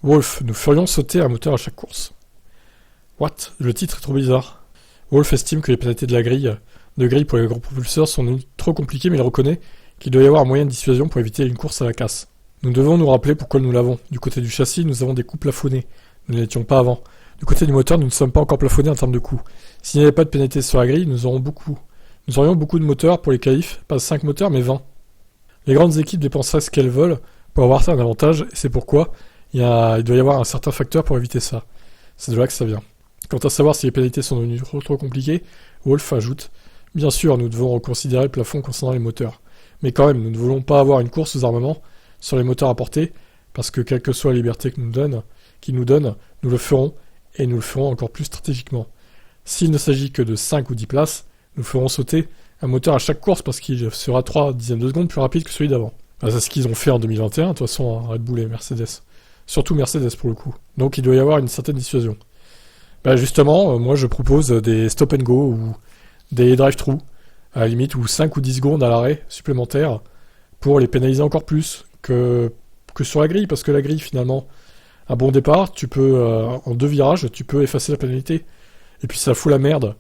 Wolf, nous ferions sauter un moteur à chaque course. What? Le titre est trop bizarre. Wolf estime que les pénalités de grille pour les gros propulseurs sont trop compliquées, mais il reconnaît qu'il doit y avoir un moyen de dissuasion pour éviter une course à la casse. Nous devons nous rappeler pourquoi nous l'avons. Du côté du châssis, nous avons des coûts plafonnés. Nous ne l'étions pas avant. Du côté du moteur, nous ne sommes pas encore plafonnés en termes de coûts. S'il n'y avait pas de pénalité sur la grille, nous aurions beaucoup de moteurs pour les qualifs, pas 5 moteurs, mais 20. Les grandes équipes dépenseraient ce qu'elles veulent pour avoir ça un avantage, et c'est pourquoi il doit y avoir un certain facteur pour éviter ça. C'est de là que ça vient. Quant à savoir si les pénalités sont devenues trop compliquées, Wolf ajoute « Bien sûr, nous devons reconsidérer le plafond concernant les moteurs. Mais quand même, nous ne voulons pas avoir une course aux armements sur les moteurs apportés, parce que quelle que soit la liberté qu'ils nous donnent, nous le ferons, et nous le ferons encore plus stratégiquement. S'il ne s'agit que de 5 ou 10 places, nous ferons sauter un moteur à chaque course parce qu'il sera 3 dixièmes de seconde plus rapide que celui d'avant. » C'est ce qu'ils ont fait en 2021, de toute façon, Red Bull et Mercedes. Surtout Mercedes pour le coup. Donc il doit y avoir une certaine dissuasion. Justement, moi je propose des stop and go ou des drive-thru, à la limite, ou 5 ou 10 secondes à l'arrêt supplémentaires pour les pénaliser encore plus que sur la grille, parce que la grille finalement, un bon départ, tu peux, en 2 virages, tu peux effacer la pénalité. Et puis ça fout la merde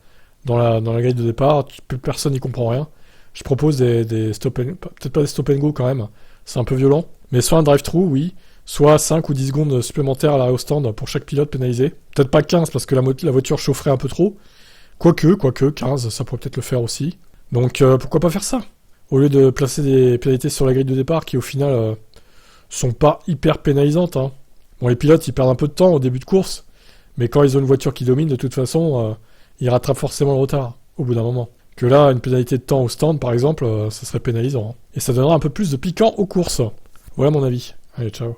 dans la grille de départ, personne n'y comprend rien. Je propose des stop and, peut-être pas des stop and go quand même, c'est un peu violent, mais soit un drive-thru, oui, soit 5 ou 10 secondes supplémentaires à l'arrêt au stand pour chaque pilote pénalisé. Peut-être pas 15 parce que la voiture chaufferait un peu trop. Quoique, 15, ça pourrait peut-être le faire aussi. Donc pourquoi pas faire ça? Au lieu de placer des pénalités sur la grille de départ qui au final sont pas hyper pénalisantes. Hein. Bon, les pilotes ils perdent un peu de temps au début de course, mais quand ils ont une voiture qui domine, de toute façon, ils rattrapent forcément le retard au bout d'un moment. Que là, une pénalité de temps au stand par exemple, ça serait pénalisant. Hein. Et ça donnera un peu plus de piquant aux courses. Voilà mon avis. Allez, ciao.